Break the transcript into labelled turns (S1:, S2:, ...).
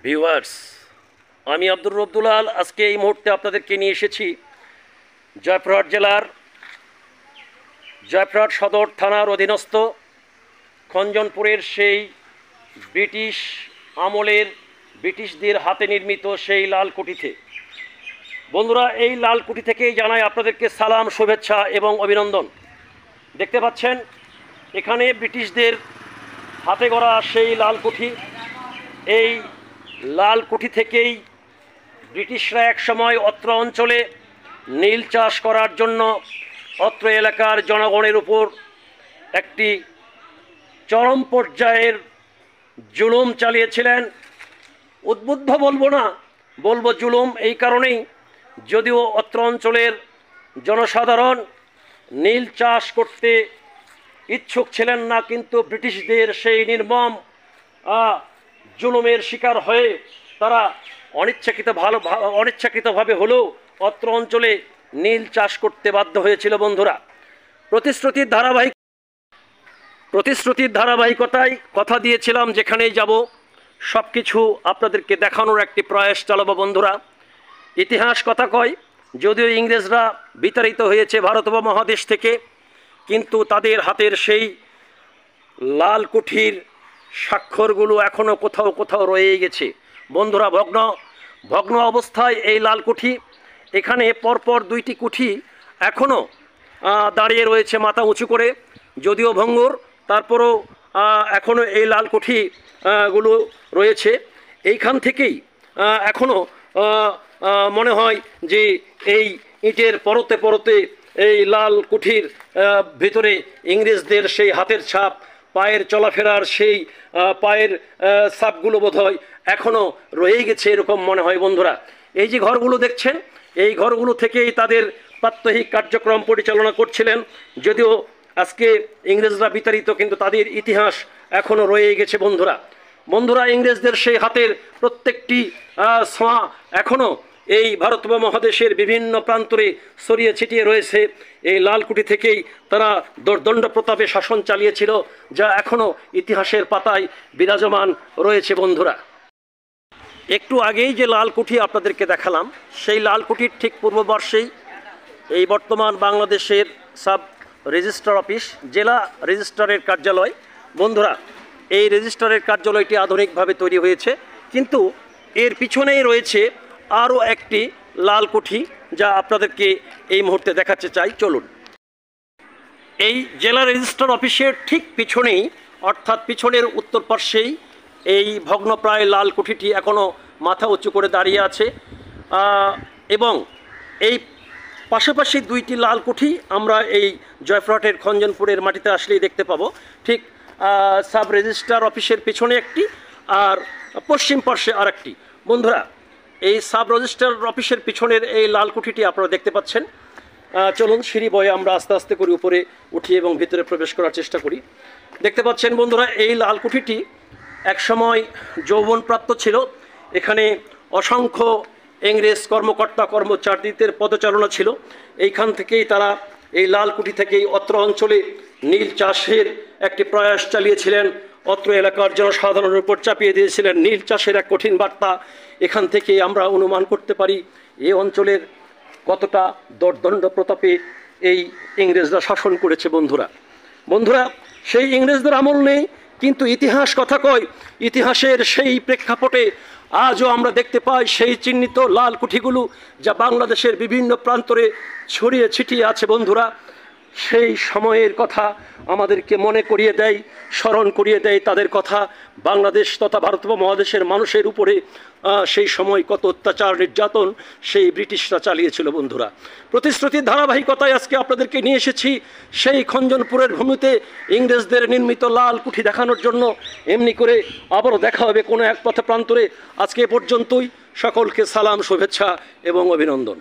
S1: Viewers, আমি আব্দুর রব দুলাল আজকে এই মুহূর্তে আপনাদেরকে নিয়ে এসেছি জয়পুরহাট জেলার জয়পুরহাট সদর থানার অধীনস্থ খঞ্জনপুরের সেই ব্রিটিশ আমলের ব্রিটিশদের হাতে নির্মিত সেই লালকুঠিতে। বন্ধুরা, এই লালকুঠি থেকেই জানাই আপনাদেরকে সালাম, শুভেচ্ছা এবং অভিনন্দন। দেখতে পাচ্ছেন এখানে ব্রিটিশদের হাতে গড়া সেই লালকুঠি। এই লালকুঠি থেকেই ব্রিটিশরা একসময় অত্র অঞ্চলে নীল চাষ করার জন্য অত্র এলাকার জনগণের উপর একটি চরম পর্যায়ের জুলুম চালিয়েছিলেন। উদ্বুদ্ধ বলবো না, বলবো জুলুম। এই কারণেই, যদিও অত্র অঞ্চলের জনসাধারণ নীল চাষ করতে ইচ্ছুক ছিলেন না, কিন্তু ব্রিটিশদের সেই নির্মম জুলুমের শিকার হয়ে তারা অনিচ্ছাকৃতভাবে হলেও অত্র অঞ্চলে নীল চাষ করতে বাধ্য হয়েছিল। বন্ধুরা, প্রতিশ্রুতির ধারাবাহিকতায় কথা দিয়েছিলাম যেখানেই যাব সব কিছু আপনাদেরকে দেখানোর একটি প্রয়াস চালাবো। বন্ধুরা, ইতিহাস কথা কয়, যদিও ইংরেজরা বিতাড়িত হয়েছে ভারত উপমহাদেশ থেকে, কিন্তু তাদের হাতের সেই লালকুঠির স্বাক্ষরগুলো এখনও কোথাও কোথাও রয়ে গেছে। বন্ধুরা, ভগ্ন অবস্থায় এই লালকুঠি। এখানে পরপর দুইটি কুঠি এখনও দাঁড়িয়ে রয়েছে মাথা উঁচু করে, যদিও ভঙ্গুর, তারপরও এখনও এই লালকুঠি গুলো রয়েছে। এইখান থেকেই এখনও মনে হয় যে এই ইটের পরতে পরতে এই লাল কুঠির ভিতরে ইংরেজদের সেই হাতের ছাপ, পায়ের চলাফেরার সেই পায়ের ছাপগুলো বোধহয় এখনও রয়ে গেছে, এরকম মনে হয়। বন্ধুরা, এই যে ঘরগুলো দেখছেন, এই ঘরগুলো থেকেই তাদের প্রাত্যহিক কার্যক্রম পরিচালনা করছিলেন। যদিও আজকে ইংরেজরা বিতাড়িত, কিন্তু তাদের ইতিহাস এখনও রয়ে গেছে। বন্ধুরা, ইংরেজদের সেই হাতের প্রত্যেকটি ছোঁয়া এখনও এই ভারত উপমহাদেশের বিভিন্ন প্রান্তরে ছড়িয়ে ছিটিয়ে রয়েছে। এই লালকুঠি থেকেই তারা দোর্দণ্ড প্রতাপে শাসন চালিয়েছিল, যা এখনও ইতিহাসের পাতায় বিরাজমান রয়েছে। বন্ধুরা, একটু আগেই যে লালকুঠি আপনাদেরকে দেখালাম, সেই লালকুঠির ঠিক পূর্বপার্শ্বেই এই বর্তমান বাংলাদেশের সাব রেজিস্ট্রার অফিস, জেলা রেজিস্ট্রারের কার্যালয়। বন্ধুরা, এই রেজিস্ট্রারের কার্যালয়টি আধুনিকভাবে তৈরি হয়েছে, কিন্তু এর পিছনেই রয়েছে আরও একটি লালকুঠি, যা আপনাদেরকে এই মুহূর্তে দেখাতে চাই। চলুন। এই জেলা রেজিস্ট্রার অফিসের ঠিক পিছনেই, অর্থাৎ পিছনের উত্তর পার্শ্বেই এই ভগ্নপ্রায় লালকুঠিটি এখনও মাথা উঁচু করে দাঁড়িয়ে আছে। এবং এই পাশাপাশি দুইটি লালকুঠি আমরা এই জয়পুরহাটের খঞ্জনপুরের মাটিতে আসলেই দেখতে পাবো। ঠিক সাব রেজিস্ট্রার অফিসের পিছনে একটি, আর পশ্চিম পার্শ্বে আর একটি। বন্ধুরা, এই সাব রেজিস্ট্রার অফিসের পিছনের এই লালকুঠিটি আপনারা দেখতে পাচ্ছেন। চলুন, সিঁড়ি বয়ে আমরা আস্তে আস্তে করে উপরে উঠি এবং ভিতরে প্রবেশ করার চেষ্টা করি। দেখতে পাচ্ছেন বন্ধুরা, এই লালকুঠিটি একসময় যৌবনপ্রাপ্ত ছিল। এখানে অসংখ্য ইংরেজ কর্মকর্তা কর্মচারীদের পদচারণা ছিল। এইখান থেকেই তারা, এই লালকুঠি থেকেই অত্র অঞ্চলে নীল চাষের একটি প্রয়াস চালিয়েছিলেন। অত্র এলাকার জনসাধারণের উপর চাপিয়ে দিয়েছিলেন নীল চাষের এক কঠিন বার্তা। এখান থেকে আমরা অনুমান করতে পারি এই অঞ্চলের কতটা দোর্দণ্ড প্রতাপে এই ইংরেজরা শাসন করেছে। বন্ধুরা, সেই ইংরেজদের আমল নেই, কিন্তু ইতিহাস কথা কয়, ইতিহাসের সেই প্রেক্ষাপটে আজও আমরা দেখতে পাই সেই চিহ্নিত লালকুঠিগুলো, যা বাংলাদেশের বিভিন্ন প্রান্তরে ছড়িয়ে ছিটিয়ে আছে। বন্ধুরা, সেই সময়ের কথা আমাদেরকে মনে করিয়ে দেয়, স্মরণ করিয়ে দেয় তাদের কথা। বাংলাদেশ তথা ভারত উপমহাদেশের মানুষের উপরে সেই সময় কত অত্যাচার নির্যাতন সেই ব্রিটিশরা চালিয়েছিল। বন্ধুরা, প্রতিশ্রুতির ধারাবাহিকতায় আজকে আপনাদেরকে নিয়ে এসেছি সেই খঞ্জনপুরের ভূমিতে ইংরেজদের নির্মিত লালকুঠি দেখানোর জন্য। এমনি করে আবারও দেখা হবে কোনো এক পথে প্রান্তরে। আজকে এ পর্যন্তই। সকলকে সালাম, শুভেচ্ছা এবং অভিনন্দন।